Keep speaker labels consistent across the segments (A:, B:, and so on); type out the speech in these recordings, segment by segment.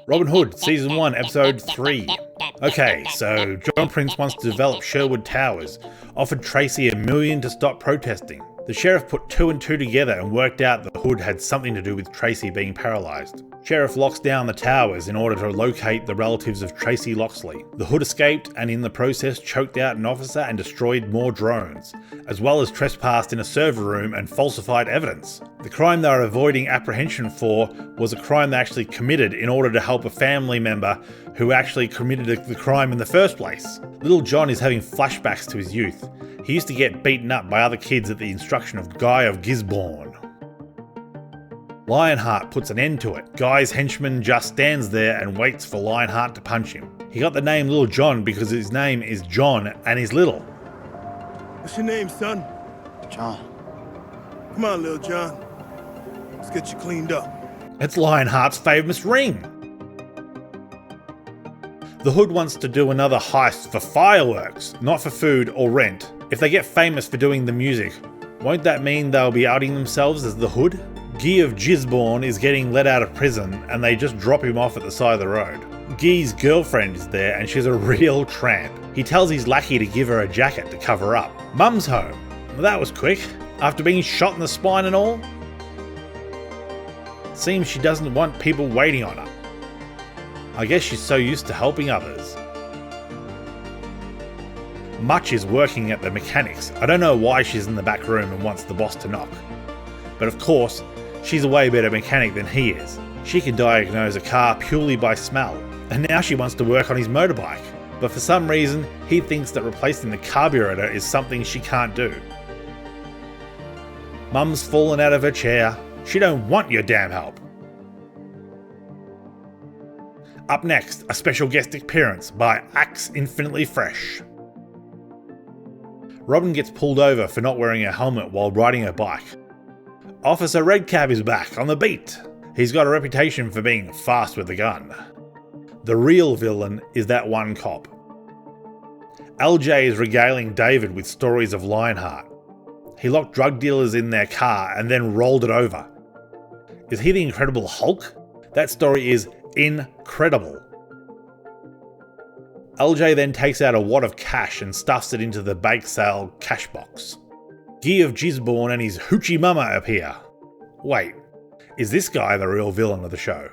A: Robyn Hood, Season 1, Episode 3. Okay, so John Prince wants to develop Sherwood Towers, offered Tracy $1 million to stop protesting. The sheriff put 2 and 2 together and worked out that Hood had something to do with Tracy being paralysed. Sheriff locks down the towers in order to locate the relatives of Tracy Loxley. The Hood escaped and in the process choked out an officer and destroyed more drones, as well as trespassed in a server room and falsified evidence. The crime they were avoiding apprehension for was a crime they actually committed in order to help a family member who actually committed the crime in the first place. Little John is having flashbacks to his youth. He used to get beaten up by other kids at the instruction of Guy of Gisborne. Lionheart puts an end to it. Guy's henchman just stands there and waits for Lionheart to punch him. He got the name Little John because his name is John and he's little.
B: What's your name, son?
C: John.
B: Come on, Little John. Let's get you cleaned up.
A: It's Lionheart's famous ring. The Hood wants to do another heist for fireworks, not for food or rent. If they get famous for doing the music, won't that mean they'll be outing themselves as the Hood? Guy of Gisborne is getting let out of prison and they just drop him off at the side of the road. Guy's girlfriend is there and she's a real tramp. He tells his lackey to give her a jacket to cover up. Mum's home. Well, that was quick. After being shot in the spine and all. Seems she doesn't want people waiting on her. I guess she's so used to helping others. Much is working at the mechanics. I don't know why she's in the back room and wants the boss to knock. But of course, she's a way better mechanic than he is. She can diagnose a car purely by smell. And now she wants to work on his motorbike. But for some reason, he thinks that replacing the carburetor is something she can't do. Mum's fallen out of her chair. She don't want your damn help. Up next, a special guest appearance by Axe Infinitely Fresh. Robyn gets pulled over for not wearing a helmet while riding her bike. Officer Redcap is back on the beat. He's got a reputation for being fast with the gun. The real villain is that one cop. LJ is regaling David with stories of Lionheart. He locked drug dealers in their car and then rolled it over. Is he the Incredible Hulk? That story is incredible. LJ then takes out a wad of cash and stuffs it into the bake sale cash box. Guy of Gisborne and his hoochie mama appear. Wait, is this guy the real villain of the show?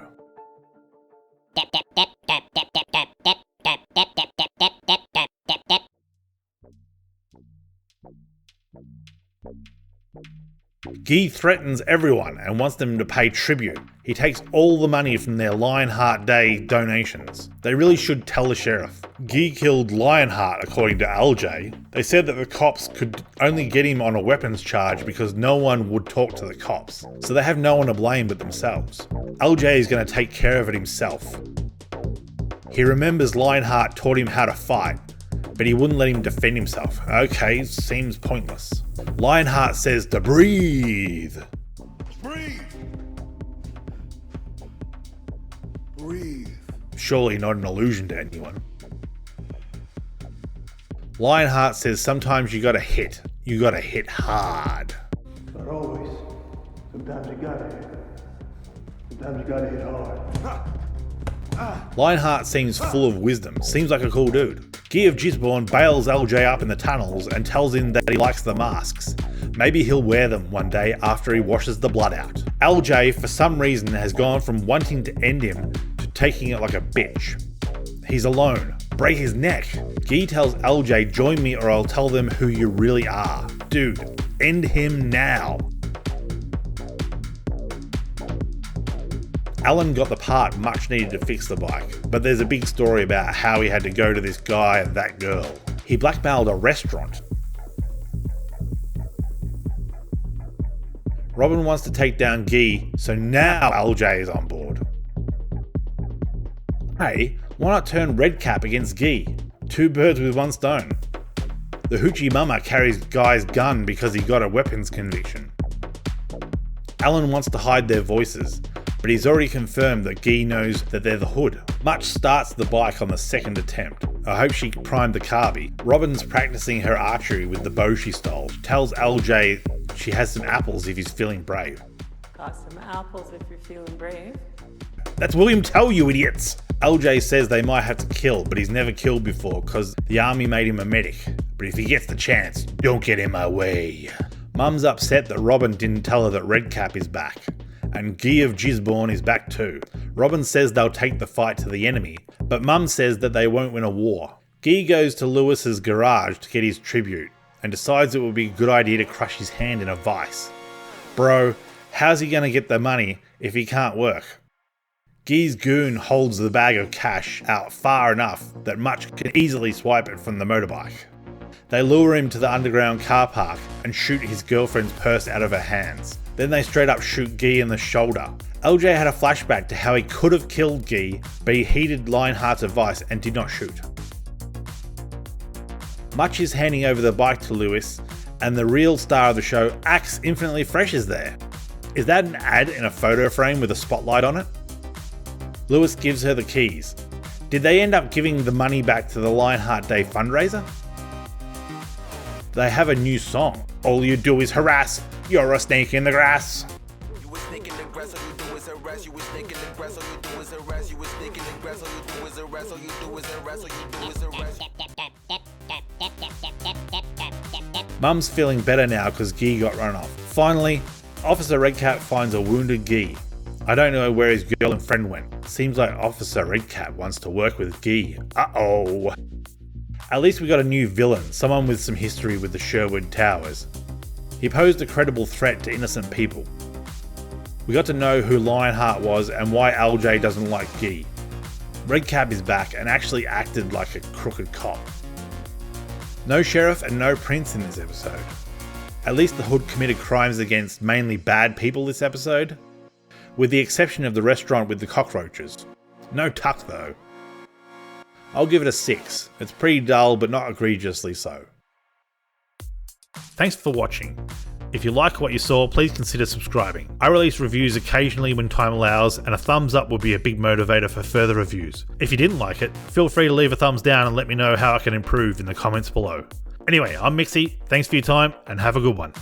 A: Guy threatens everyone and wants them to pay tribute. He takes all the money from their Lionheart Day donations. They really should tell the sheriff. Guy killed Lionheart according to LJ. They said that the cops could only get him on a weapons charge because no one would talk to the cops. So they have no one to blame but themselves. LJ is going to take care of it himself. He remembers Lionheart taught him how to fight, but he wouldn't let him defend himself. Okay, seems pointless. Lionheart says to breathe.
B: Breathe. Breathe.
A: Surely not an illusion to anyone. Lionheart says sometimes you gotta hit. You gotta hit hard.
B: Not always. Sometimes you gotta hit. Sometimes you gotta hit hard.
A: Lionheart seems full of wisdom. Seems like a cool dude. Guy of Gisborne bails LJ up in the tunnels and tells him that he likes the masks. Maybe he'll wear them one day after he washes the blood out. LJ, for some reason, has gone from wanting to end him to taking it like a bitch. He's alone. Break his neck. Guy tells LJ, join me or I'll tell them who you really are. Dude, end him now. Alan got the part much needed to fix the bike, but there's a big story about how he had to go to this guy and that girl. He blackmailed a restaurant. Robyn wants to take down Guy, so now LJ is on board. Hey, why not turn Redcap against Guy? 2 birds with 1 stone. The hoochie mama carries Guy's gun because he got a weapons conviction. Alan wants to hide their voices, but he's already confirmed that Guy knows that they're the Hood. Much starts the bike on the 2nd attempt. I hope she primed the carby. Robyn's practicing her archery with the bow she stole. She tells LJ she has some apples if he's feeling brave.
D: Got some apples if you're feeling brave.
A: That's William Tell, you idiots! LJ says they might have to kill, but he's never killed before because the army made him a medic. But if he gets the chance, don't get in my way. Mum's upset that Robyn didn't tell her that Redcap is back. And Guy of Gisborne is back too. Robyn says they'll take the fight to the enemy, but Mum says that they won't win a war. Guy goes to Lewis's garage to get his tribute, and decides it would be a good idea to crush his hand in a vice. Bro, how's he gonna get the money if he can't work? Guy's goon holds the bag of cash out far enough that Much can easily swipe it from the motorbike. They lure him to the underground car park and shoot his girlfriend's purse out of her hands. Then they straight up shoot Guy in the shoulder. LJ had a flashback to how he could have killed Guy, but he heeded Lionheart's advice and did not shoot. Much is handing over the bike to Lewis, and the real star of the show, Axe Infinitely Fresh, is there. Is that an ad in a photo frame with a spotlight on it? Lewis gives her the keys. Did they end up giving the money back to the Lionheart Day fundraiser? They have a new song. All you do is harass. You're a snake in the grass. You a snake in the grass, all you do is harass. You a snake in the grass, all you do is harass. You a snake in the grass, all you do is harass. All you do is harass, all you do is harass. Mum's feeling better now because Guy got run off. Finally, Officer Redcap finds a wounded Guy. I don't know where his girl and friend went. Seems like Officer Redcap wants to work with Guy. Uh-oh. At least we got a new villain, someone with some history with the Sherwood Towers. He posed a credible threat to innocent people. We got to know who Lionheart was and why LJ doesn't like Guy. Redcap is back and actually acted like a crooked cop. No sheriff and no prince in this episode. At least the Hood committed crimes against mainly bad people this episode, with the exception of the restaurant with the cockroaches. No Tuck though. I'll give it a 6. It's pretty dull but not egregiously so. Thanks for watching. If you like what you saw, please consider subscribing. I release reviews occasionally when time allows, and a thumbs up would be a big motivator for further reviews. If you didn't like it, feel free to leave a thumbs down and let me know how I can improve in the comments below. Anyway, I'm Mixie, thanks for your time and have a good one.